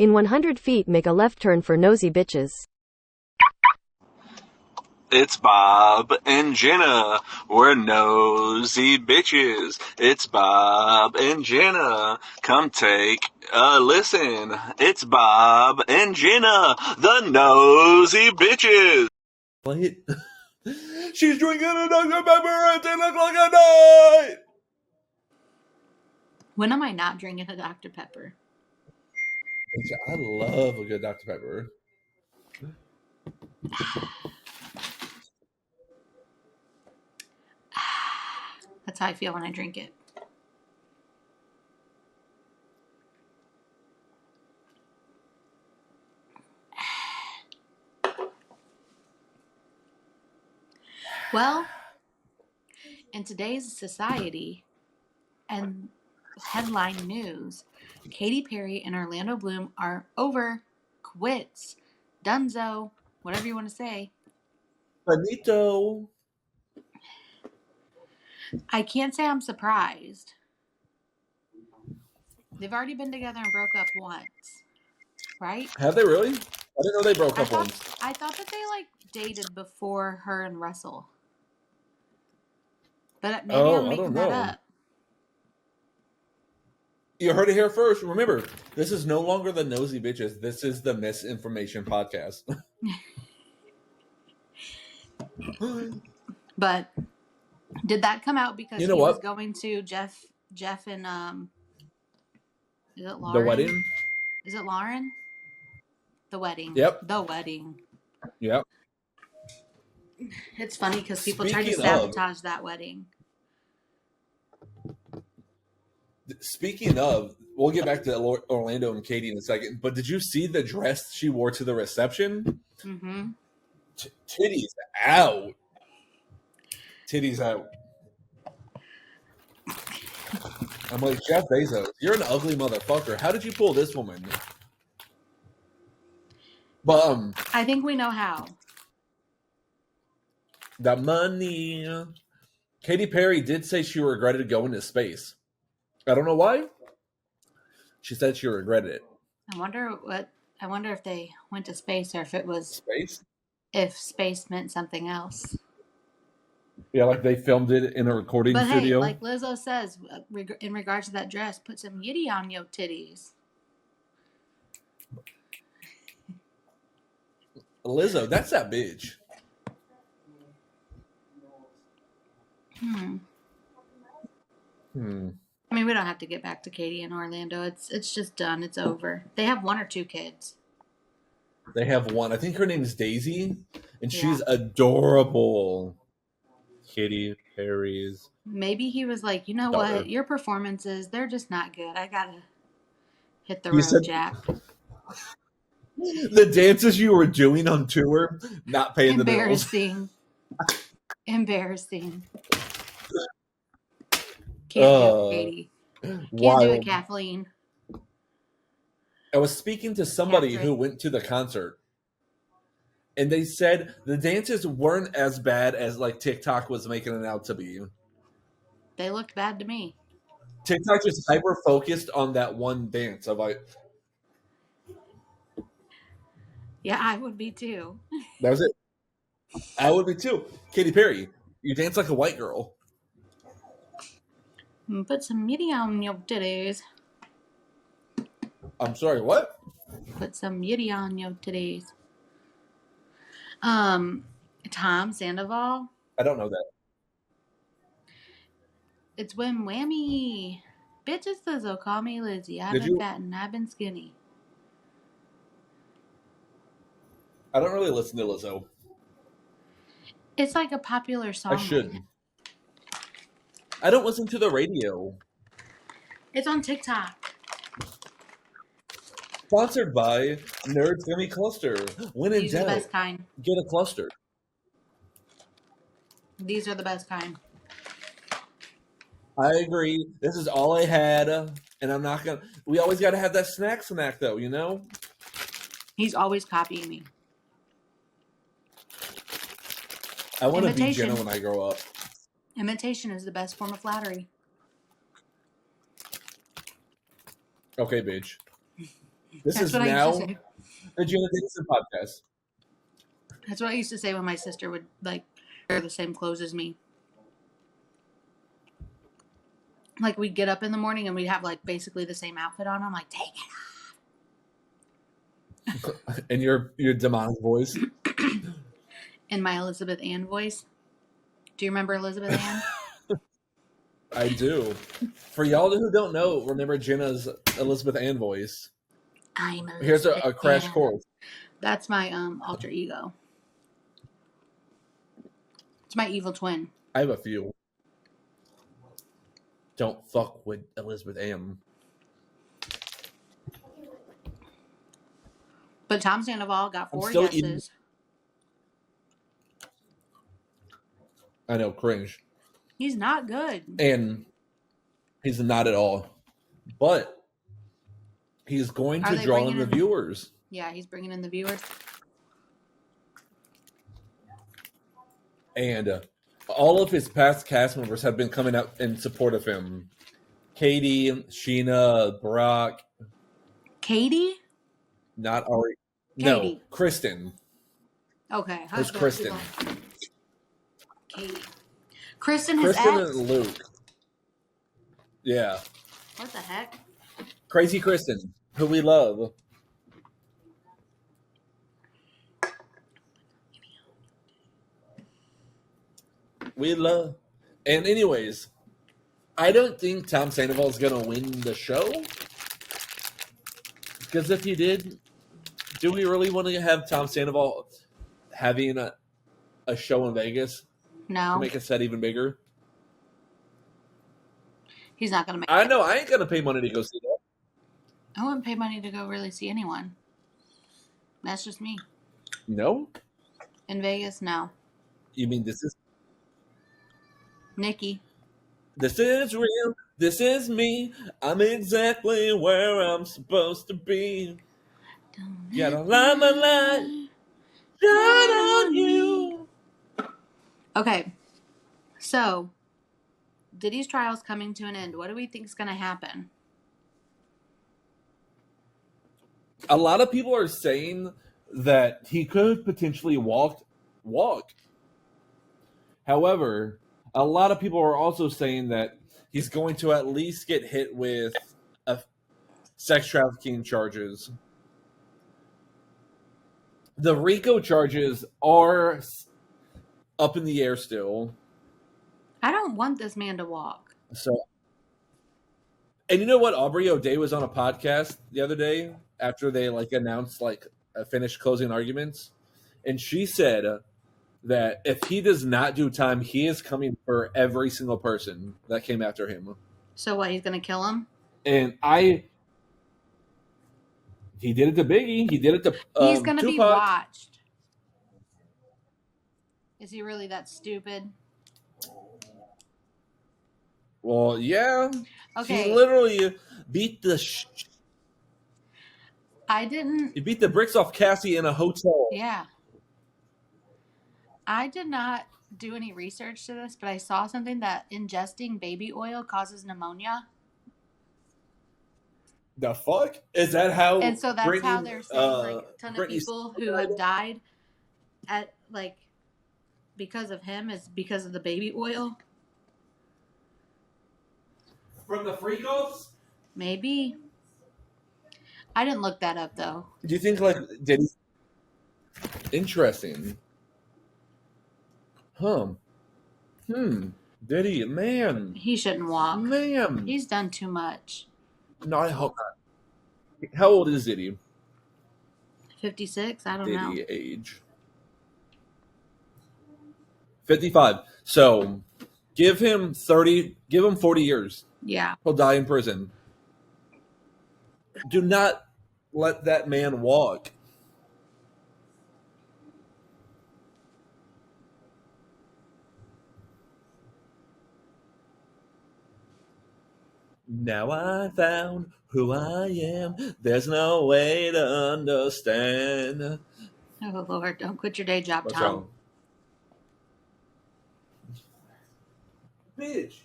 In 100 feet, make a left turn for Nosy Bitches. It's Bob and Jenna. We're nosy bitches. It's Bob and Jenna. Come take a listen. It's Bob and Jenna, the nosy bitches. What? She's drinking a Dr. Pepper and they look like a night. When am I not drinking a Dr. Pepper? I love a good Dr. Pepper. That's how I feel when I drink it. Well, in today's society and headline news, Katy Perry and Orlando Bloom are over, quits, dunzo, whatever you want to say. Benito. I can't say I'm surprised. They've already been together and broke up once, right? Have they really? I didn't know they broke up once. I thought that they dated before her and Russell. But maybe I'm making that up. You heard it here first. Remember, this is no longer the Nosy Bitches. This is the Misinformation Podcast. But did that come out because he was going to Jeff and is it Lauren? The wedding? Is it Lauren? The wedding. Yep. The wedding. Yep. It's funny because people tried to sabotage that wedding. Speaking of, we'll get back to Orlando and Katy in a second, but did you see the dress she wore to the reception? Mm-hmm. Titties out. Titties out. I'm like, Jeff Bezos, you're an ugly motherfucker. How did you pull this woman? But I think we know how. The money. Katy Perry did say she regretted going to space. I don't know why. She said she regretted it. I wonder if they went to space or if it was space. If space meant something else. Yeah, like they filmed it in a recording studio. Hey, like Lizzo says, in regards to that dress, put some yitty on your titties. Lizzo, that's that bitch. I mean, we don't have to get back to Katy and Orlando. It's just done. It's over. They have 1 or 2 kids. They have 1. I think her name is Daisy, and she's adorable. Katy Perry's. Maybe he was like, you know what? Your performances, they're just not good. I gotta hit the road, Jack. The dances you were doing on tour, not paying the bills. Embarrassing. Can't do it, Katy. Can't do it, Kathleen. I was speaking to somebody who went to the concert, and they said the dances weren't as bad as TikTok was making it out to be. They looked bad to me. TikTok just hyper focused on that one dance of Yeah, I would be too. That was it. I would be too. Katy Perry, you dance like a white girl. Put some yitty on your titties. I'm sorry, what? Put some yitty on your titties. Tom Sandoval. I don't know that. It's Wham Whammy. Bitches Lizzo, call me Lizzie. I've been fat and I've been skinny. I don't really listen to Lizzo. It's like a popular song. I should. I don't listen to the radio. It's on TikTok. Sponsored by Nerds Gummy Cluster. When in doubt, These are the best kind. Get a cluster. These are the best kind. I agree. This is all I had, and I'm not gonna. We always got to have that snack, though. You know. He's always copying me. I want to be Jenna when I grow up. Imitation is the best form of flattery. Okay, bitch. This That's is what I now used to say. the Jenna Davidson podcast. That's what I used to say when my sister would like wear the same clothes as me. Like we'd get up in the morning and we'd have like basically the same outfit on. I'm like, take it off. And your demonic voice. In my Elizabeth Ann voice. Do you remember Elizabeth Ann? I do. For y'all who don't know, remember Jenna's Elizabeth Ann voice. I'm Elizabeth Here's a crash Ann. course. That's my alter ego. It's my evil twin. I have a few. Don't fuck with Elizabeth Ann. But Tom Sandoval got 4 yeses. I know, cringe. He's not good. And he's not at all. But he's going to draw in the viewers. Yeah, he's bringing in the viewers. And all of his past cast members have been coming out in support of him. Katie, Sheena, Brock. Katie? Not Ari. Katie. No, Kristen. Okay. Who's Kristen? Katie. Kristen, his ex? And Luke. Yeah. What the heck? Crazy Kristen, who we love. We love. And anyways, I don't think Tom Sandoval is going to win the show. Because if he did, do we really want to have Tom Sandoval having a show in Vegas? No. To make it set even bigger? He's not going to make I know. I ain't going to pay money to go see that. I wouldn't pay money to go really see anyone. That's just me. No? In Vegas, no. You mean this is... Nikki. This is real. This is me. I'm exactly where I'm supposed to be. Gotta lie my light. Shine on you. Okay. So, Diddy's trial's coming to an end. What do we think is going to happen? A lot of people are saying that he could potentially walk. However, a lot of people are also saying that he's going to at least get hit with sex trafficking charges. The RICO charges are up in the air still. I don't want this man to walk. So, and you know what? Aubrey O'Day was on a podcast the other day after they announced finished closing arguments, and she said that if he does not do time, he is coming for every single person that came after him. So what? He's going to kill him? And he did it to Biggie. He did it to he's going to Tupac. be watched. Is he really that stupid? Well, yeah. Okay. He literally beat the. He beat the bricks off Cassie in a hotel. Yeah. I did not do any research to this, but I saw something that ingesting baby oil causes pneumonia. The fuck? Is that how? And so that's Britney, how they're saying a ton of Britney people who have died at because of him is because of the baby oil. From the freak-offs? Maybe. I didn't look that up though. Do you think did he? Interesting. Did he? Man. He shouldn't walk. Man. He's done too much. No, I hope not. How old is Diddy? 56? I don't know. Diddy age. 55. So give him 40 years. Yeah. He'll die in prison. Do not let that man walk. Now I found who I am. There's no way to understand. Oh, Lord. Don't quit your day job, What's Tom. wrong? Bitch.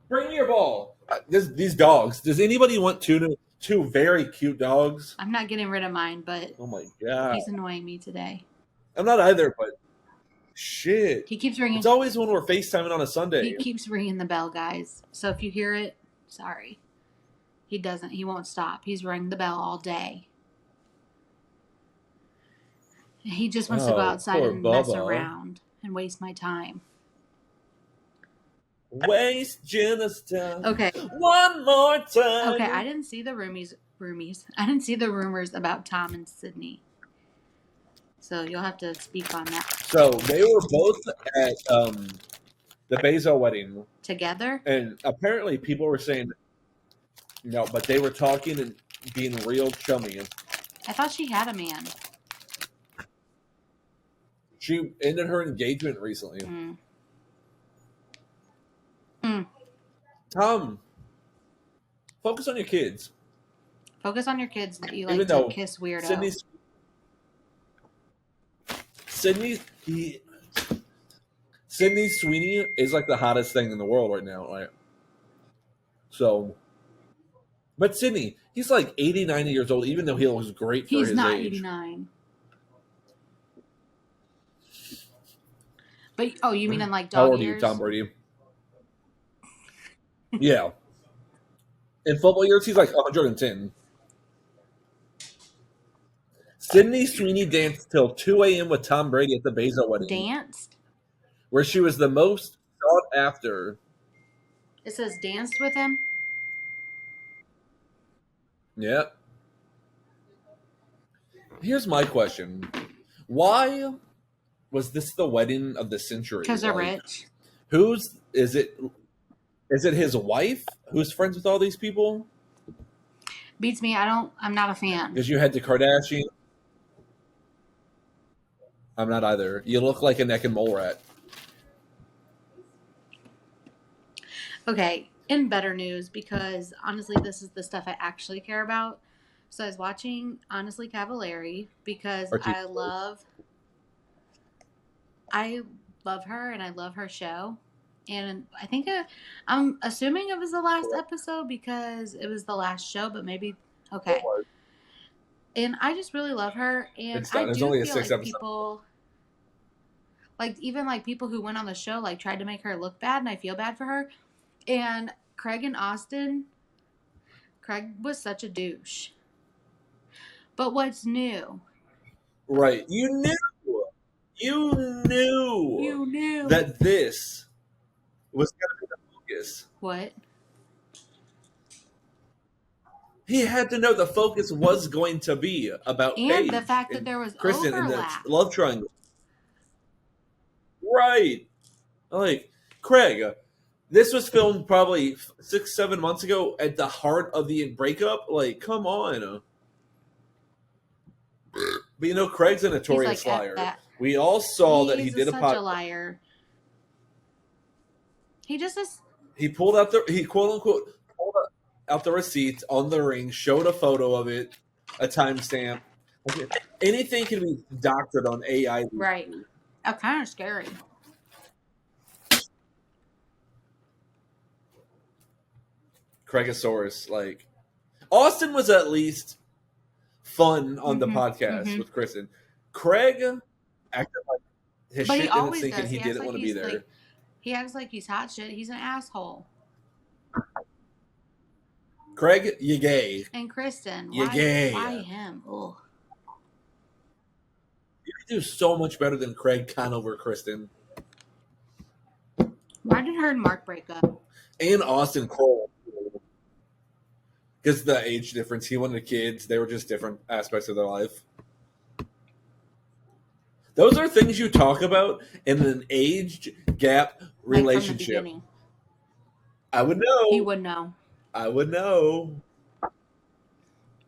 Bring me your ball. These dogs. Does anybody want tuna two very cute dogs. I'm not getting rid of mine, but oh my god, he's annoying me today. I'm not either, but shit. He keeps ringing. It's always when we're FaceTiming on a Sunday. He keeps ringing the bell, guys. So if you hear it, sorry. He doesn't. He won't stop. He's ringing the bell all day. He just wants to go outside and mess around and waste my time. Waste Jenna's time. Okay. One more time. Okay, I didn't see the roomies. I didn't see the rumors about Tom and Sydney. So you'll have to speak on that. So they were both at the Bezos wedding. Together? And apparently people were saying, no, but they were talking and being real chummy. I thought she had a man. She ended her engagement recently. Tom, focus on your kids. Focus on your kids that you like to kiss weirdo. Sydney Sweeney is like the hottest thing in the world right now. Like, so, but Sydney, he's like 80, 90 years old, even though he looks great for his age. He's not 89. But, oh, you mean in like dog years? How old are you, Tom Brady? Yeah. In football years, he's like 110. Sydney Sweeney danced till 2 a.m. with Tom Brady at the Bezos wedding. Danced? Where she was the most sought after. It says danced with him? Yeah. Here's my question. Why was this the wedding of the century? Because they're rich. Is it his wife who's friends with all these people? Beats me. I'm not a fan. Because you had the Kardashian. I'm not either. You look like a neck and mole rat. Okay, in better news, because honestly, this is the stuff I actually care about. So I was watching Honestly Cavallari because I love her and I love her show. And I think I'm assuming it was the last episode because it was the last show, but maybe okay. And I just really love her, and I do feel like people, like even like people who went on the show, like tried to make her look bad, and I feel bad for her. And Craig and Austin, Craig was such a douche. But what's new? Right, you knew that this was going to be the focus. What? He had to know the focus was going to be about and Paige the fact that there was Kristen overlap. In the love triangle. Right. Like, Craig, this was filmed probably 6-7 months ago at the heart of the breakup. Like, come on. But you know, Craig's a notorious liar. We all saw that he did a podcast. Such a liar. He just is. He pulled out he quote unquote pulled out the receipts on the ring, showed a photo of it, a timestamp. Okay. Anything can be doctored on AI. Right. Oh, kind of scary. Craigosaurus, like Austin was at least fun on the podcast with Kristen. Craig acted like his shit didn't sink and he didn't want to be there. Like, he acts like he's hot shit. He's an asshole. Craig, you gay. And Kristen, you gay. Why him? Ugh. You could do so much better than Craig Conover, Kristen. Why did her and Mark break up? And Austin Cole. Because the age difference. He wanted kids. They were just different aspects of their life. Those are things you talk about in an age gap relationship. Like I would know. He would know. I would know.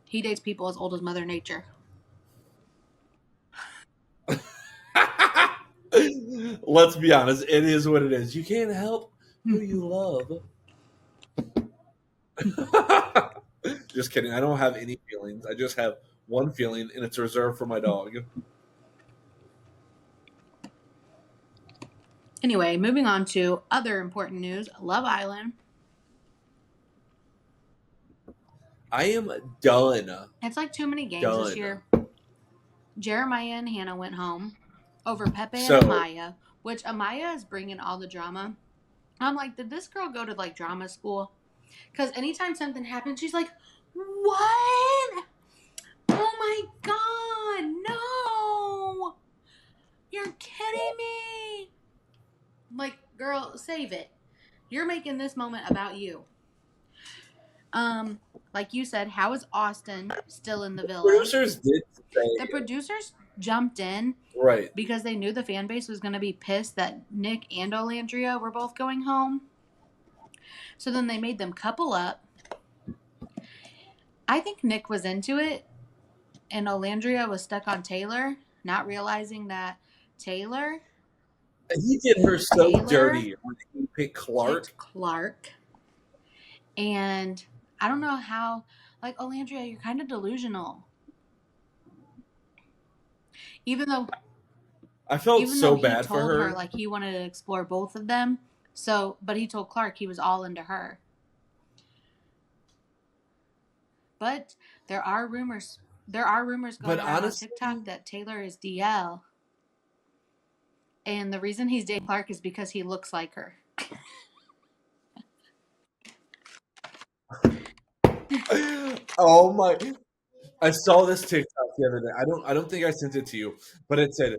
He dates people as old as Mother Nature. Let's be honest. It is what it is. You can't help who you love. Just kidding. I don't have any feelings. I just have one feeling, and it's reserved for my dog. Anyway, moving on to other important news. Love Island. I am done. It's like too many games Done. this year. Jeremiah and Hannah went home over Pepe So- and Amaya, which Amaya is bringing all the drama. I'm like, did this girl go to like drama school? Because anytime something happens, she's like, what? Oh my God, no. You're kidding me. I'm like, girl, save it. You're making this moment about you. Like you said, how is Austin still in the villa? Producers did say The producers jumped in right. because they knew the fan base was going to be pissed that Nick and Olandria were both going home. So then they made them couple up. I think Nick was into it, and Olandria was stuck on Taylor, not realizing that Taylor He did her so Taylor dirty when he picked Clark. picked Clark. And I don't know how, like, Olandria, you're kind of delusional. Even though I felt so he bad told for her. like he wanted to explore both of them. So, but he told Clark he was all into her. But there are rumors going But around honestly- on TikTok that Taylor is DL. And the reason he's dating Clark is because he looks like her. Oh my! I saw this TikTok the other day. I don't think I sent it to you, but it said,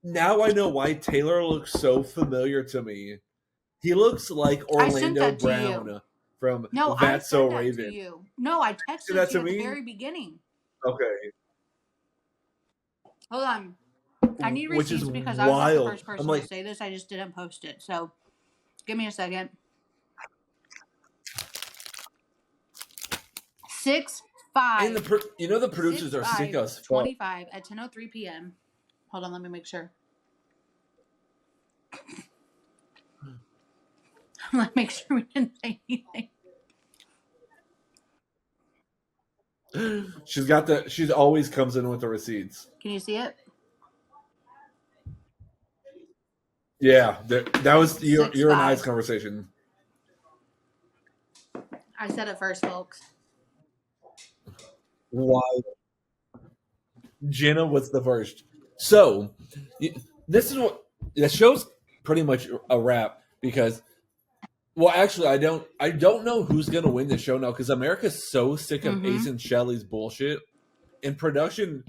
now I know why Taylor looks so familiar to me. He looks like I sent Orlando that to Brown you. from No, I That's So sent that Raven. to you. No, I texted that you to at me? the very beginning. Okay, Hold on. I need which is receipts because I was not the wild. first I'm person like, to say this. I just didn't post it. So give me a second. 6'5". and the the producers are sick as fuck. 25 at 10:03 p.m. Hold on, let me make sure. Let me make sure we didn't say anything. She's always comes in with the receipts. Can you see it? Yeah, that was your and 6'5". I's conversation. I said it first, folks. Why? Jenna was the first. So, this is what the show's pretty much a wrap because, well, actually, I don't know who's gonna win the show now because America's so sick of Mhm. Ace and Shelley's bullshit, and production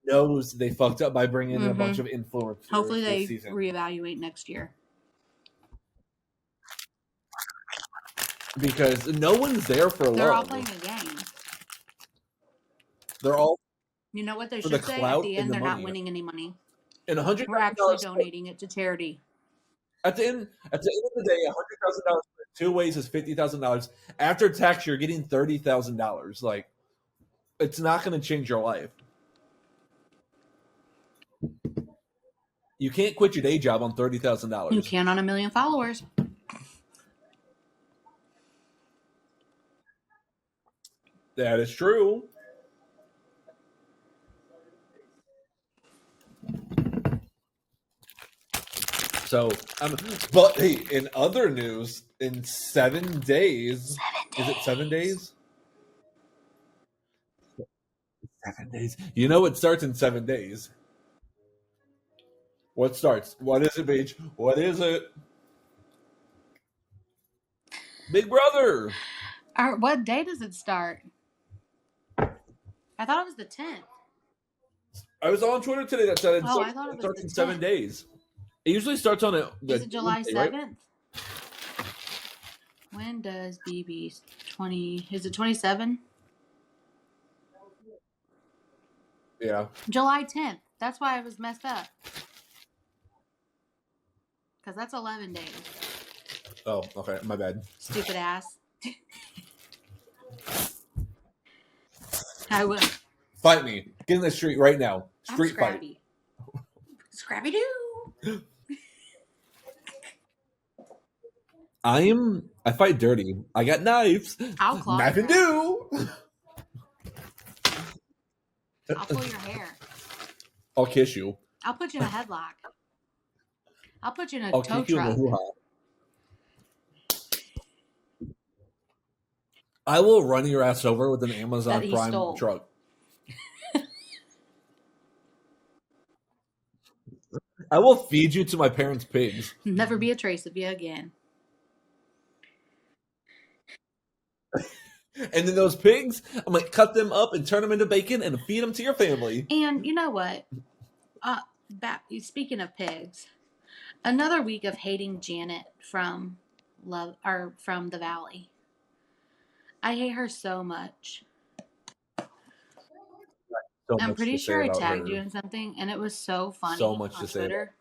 knows they fucked up by bringing in a bunch of influencers. Hopefully they this season. reevaluate next year. Because no one's there for love. They're all playing a game. They're all You know what they For should the say? At clout the and end, the they're not money. winning any money. in $100,000. We're actually donating it to charity. At the end of the day, $100,000 two ways is $50,000. After tax, you're getting $30,000. Like, it's not going to change your life. You can't quit your day job on $30,000. You can on 1 million followers. That is true. So, but hey, in other news, in 7 days, is it 7 days? 7 days. You know it starts in 7 days. What starts? What is it, Paige? What is it? Big Brother. What day does it start? I thought it was the 10th. I was on Twitter today that said it Oh, starts, I thought it was starts the in 7 10th. days. It usually starts on Is it July Tuesday, right? 7th? When does BB 20? Is it 27? Yeah. July 10th. That's why I was messed up. Because that's 11 days. Oh, okay. My bad. Stupid ass. I will. Fight me. Get in the street right now. I'm Street fight. Scrappy. Scrappy Doo. I fight dirty. I got knives. I'll claw Knife your and do. I'll pull your hair. I'll kiss you. I'll put you in a headlock. I'll put you in a I'll tow kick you in the truck. hoo-ha. I will run your ass over with an Amazon That he Prime stole. truck. I will feed you to my parents' pigs. Never be a trace of you again. And then those pigs, I'm like, cut them up and turn them into bacon and feed them to your family. And you know what? Speaking of pigs, another week of hating Janet from from the Valley. I hate her so much. So I'm much pretty to say sure I about tagged her. you in something, and it was so funny So much on to say Twitter.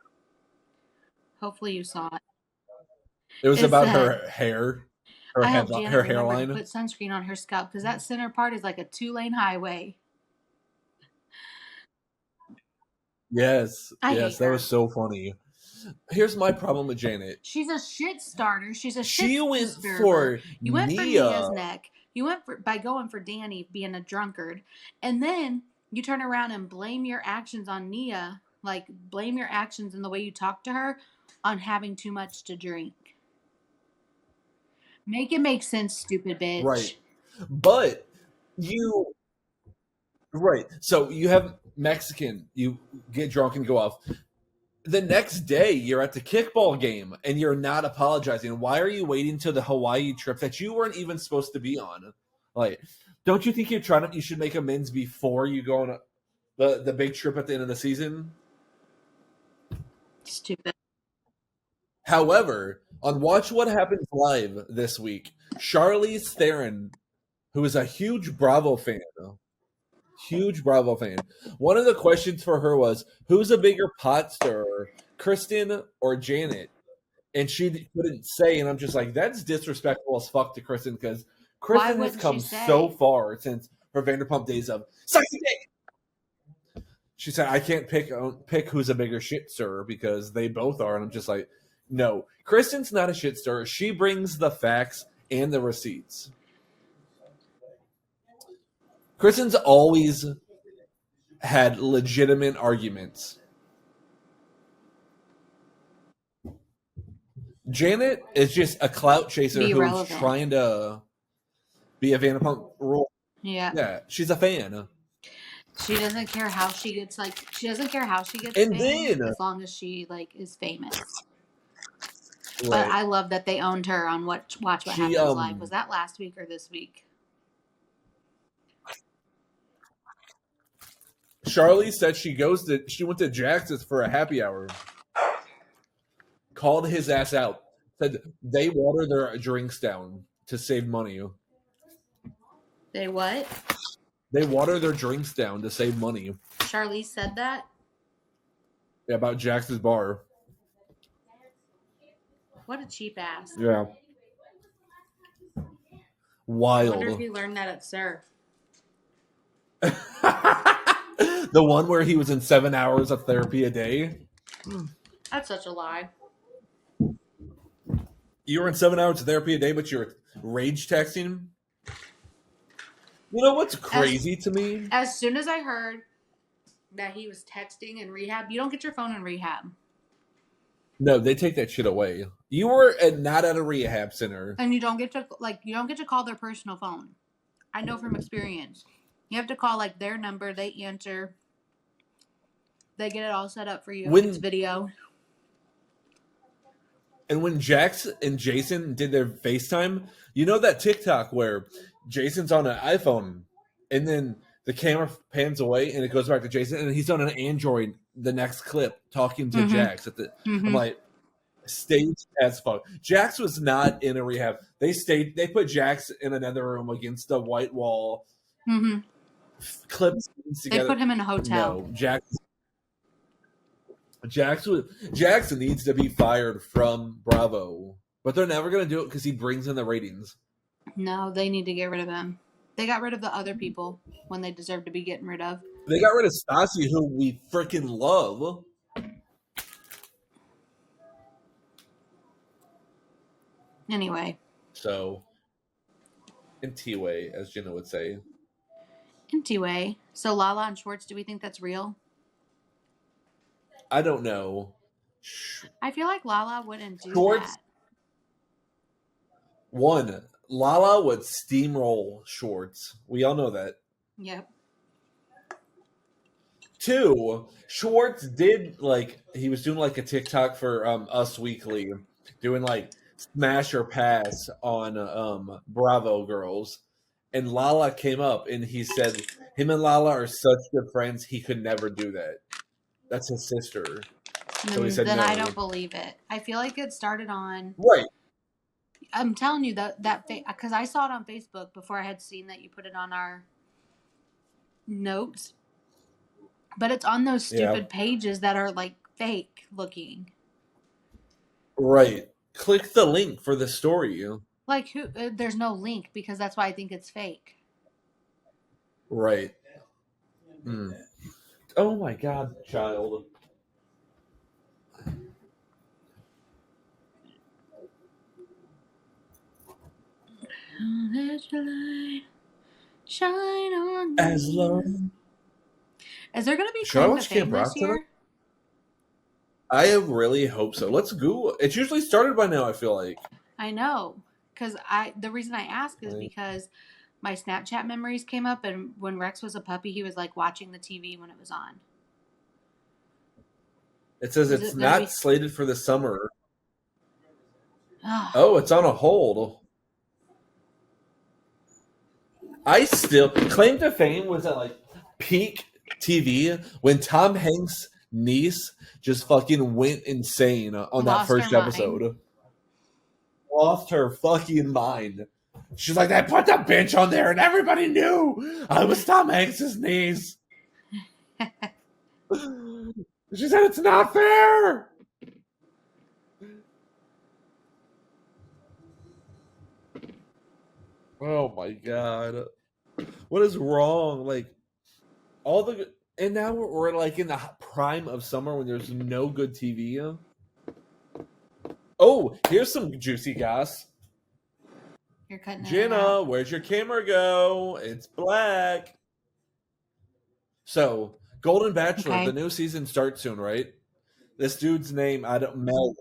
Hopefully you saw it. It was It about said, her hair, I hope Janet her remembered to hairline. put sunscreen on her scalp because that center part is like a 2-lane highway. Yes, I yes, hate that her. was so funny. Here's my problem with Janet. She's a shit starter. She's a She shit went disturber. for You went for Nia. Nia's neck. You went by going for Danny being a drunkard. And then you turn around and blame your actions on Nia. Like, blame your actions and the way you talk to her on having too much to drink. Make it make sense, stupid bitch. Right. But you... Right. So you have Mexican. You get drunk and go off. The next day, you're at the kickball game and you're not apologizing. Why are you waiting till the Hawaii trip that you weren't even supposed to be on? Like, don't you think you should make amends before you go on the big trip at the end of the season? Stupid. However, on Watch What Happens Live this week, Charlize Theron, who is a huge Bravo fan, one of the questions for her was, who's a bigger pot stirrer, Kristen or Janet? And she couldn't say, and I'm just like, that's disrespectful as fuck to Kristen, because Kristen has come so far since her Vanderpump days of sexy dick. She said, I can't pick who's a bigger shit stirrer because they both are. And I'm just like, no, Kristen's not a shit stirrer. She brings the facts and the receipts. Kristen's always had legitimate arguments. Janet is just a clout chaser who's trying to be a Vanderpump Rules. Yeah, she's a fan. She doesn't care how she gets and then, as long as she is famous. Right. But I love that they owned her on Watch What Happens Live. Was that last week or this week? Charlize said she went to Jax's for a happy hour. Called his ass out. Said they water their drinks down to save money. They what? They water their drinks down to save money. Charlize said that? Yeah, about Jax's bar. What a cheap ass. Yeah. Wild. I wonder if he learned that at SUR. The one where he was in 7 hours of therapy a day? That's such a lie. You were in 7 hours of therapy a day, but you're rage texting? You know what's crazy to me? As soon as I heard that he was texting in rehab, you don't get your phone in rehab. No, they take that shit away. You were not at a rehab center. And you don't get to call their personal phone. I know from experience. You have to call their number, they answer. They get it all set up for you. It's video. And when Jax and Jason did their FaceTime, you know that TikTok where Jason's on an iPhone and then the camera pans away and it goes back to Jason and he's on an Android the next clip talking to Jax at the I'm like, staged as fuck. Jax was not in a rehab. They put Jax in another room against the white wall. Clips together. They put him in a hotel. No, Jackson needs to be fired from Bravo, but they're never going to do it because he brings in the ratings. No, they need to get rid of him. They got rid of the other people when they deserve to be getting rid of. They got rid of Stassi, who we freaking love. Anyway. So, in T-way, as Jenna would say. In T-way. So Lala and Schwartz, do we think that's real? I don't know. I feel like Lala wouldn't do that. One, Lala would steamroll Schwartz. We all know that. Yep. 2, Schwartz did he was doing like a TikTok for Us Weekly, doing like smash or pass on Bravo Girls, and Lala came up and he said him and Lala are such good friends he could never do that. That's his sister. So he said then no. I don't believe it. I feel like it started on. Right. I'm telling you that because I saw it on Facebook before I had seen that you put it on our notes. But it's on those stupid pages that are like fake looking. Right. Click the link for the story. Like who? There's no link because that's why I think it's fake. Right. Mm. Oh my God, child. Let your light shine on me. As long. Is there going to be Should I Claim to watch Fame Camp Rock this year? tonight? I really hope so. Let's Google. It's usually started by now, I feel like. I know. Because the reason I ask is because my Snapchat memories came up, and when Rex was a puppy, he was like watching the TV when it was on. It says it's not slated for the summer. Oh. Oh, it's on a hold. I still Claim to Fame was at like peak TV when Tom Hanks' niece just fucking went insane on that first episode. Lost her fucking mind. She's like, they put the bitch on there and everybody knew I was Tom Hanks' niece. She said it's not fair. Oh my God. What is wrong? Like and now we're like in the prime of summer when there's no good TV. Oh, here's some juicy goss. You're cutting Jenna, where's your camera go? It's black. So, Golden Bachelor, the new season starts soon, right? This dude's name, Mel.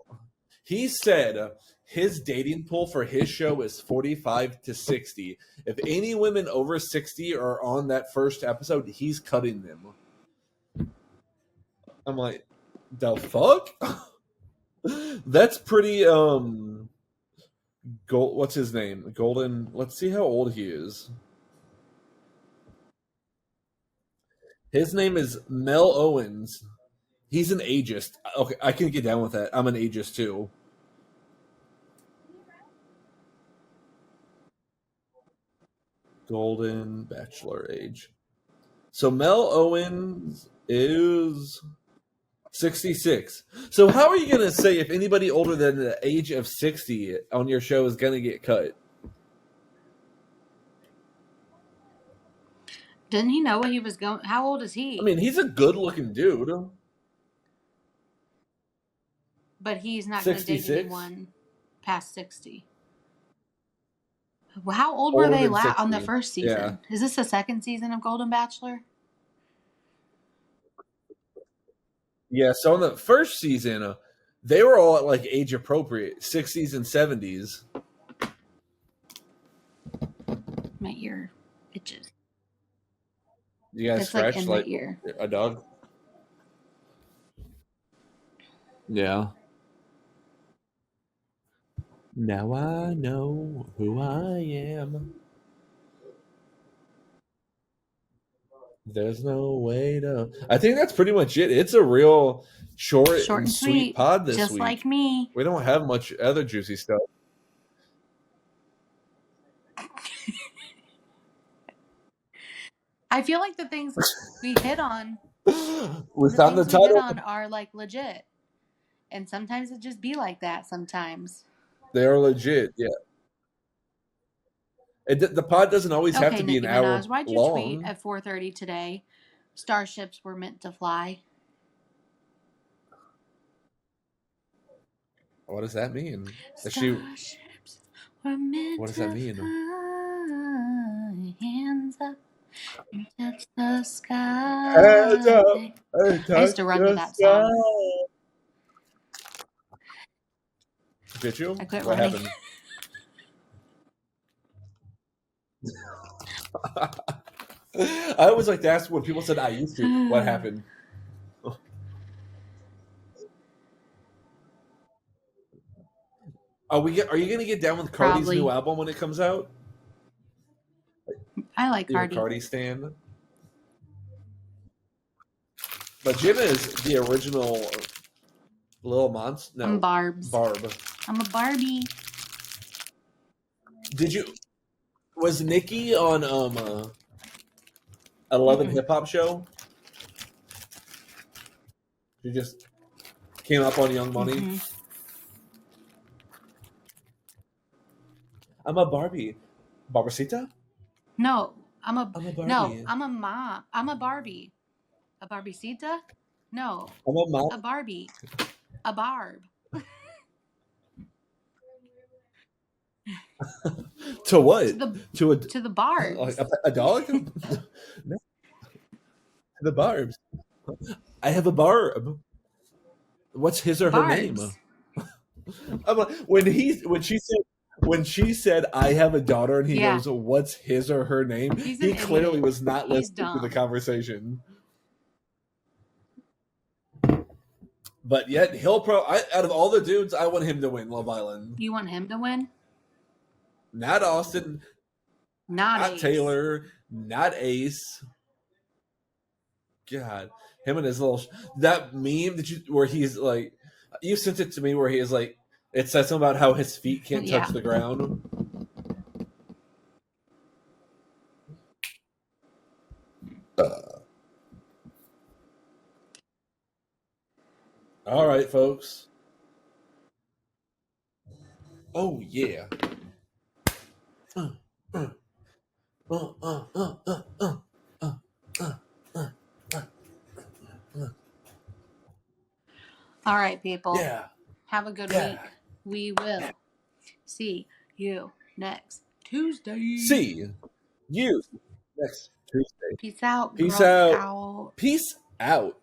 He said his dating pool for his show is 45 to 60. If any women over 60 are on that first episode, he's cutting them. I'm like, the fuck? That's pretty what's his name? Golden. Let's see how old he is. His name is Mel Owens. He's an ageist. Okay, I can get down with that. I'm an ageist too. Golden Bachelor age. So Mel Owens is 66. So how are you going to say if anybody older than the age of 60 on your show is going to get cut? Didn't he know what he was going? How old is he? I mean, he's a good-looking dude. But he's not going to date anyone past 60. Well, how old were they on the first season? Yeah. Is this the second season of Golden Bachelor? Yeah, so on the first season, they were all at like age appropriate, 60s and 70s. My ear itches. You guys scratch like a dog? Yeah. Now I know who I am. There's no way to. I think that's pretty much it. It's a real short and sweet pod this week. Just like me. We don't have much other juicy stuff. I feel like the things we hit on, without the title, we hit on are like legit, and sometimes it just be like that. Sometimes they are legit. Yeah. The pod doesn't always have to be an hour long. Why'd you tweet at 4:30 today? Starships were meant to fly. What does that mean? Starships were meant what does that mean? Fly, hands up and touch the sky. Hands up and touch I used to run with that song. Did you? I quit what running. Happened? I always like to ask when people said I used to, what happened? Are you gonna get down with Cardi's Probably. new album when it comes out? I like You're a Cardi. Cardi stan. But Jenna is the original Little Monster. No, I'm Barb's. Barb. I'm a Barbie. Was Nikki on 11 Mm-mm. Hip Hop Show? She just came up on Young Money. Mhm. I'm a Barbie. Barbacita? No, I'm a Barbie. no. I'm a mom. I'm a Barbie. A Barbicita? No, I'm a mom. a Barbie. A Barb. To what? To the Barbs. Like a dog? No. To the Barbs. I have a Barb. What's his or her name? Barbs. I'm like, when she said I have a daughter and he Yeah. goes, what's his or her name? He's an He clearly idiot. was not He's listening to the dumb. conversation. But yet out of all the dudes, I want him to win Love Island. You want him to win? Not Austin, Not not Taylor, not Ace. God, him and his little that meme where he's like, you sent it to me where he is like, it says something about how his feet can't touch Yeah. the ground. All right, folks. Oh yeah. All right, people. Yeah. Have a good Yeah. week. We will see you next Tuesday. See you next Tuesday. Peace out. Peace Girl out. Scout. Peace out.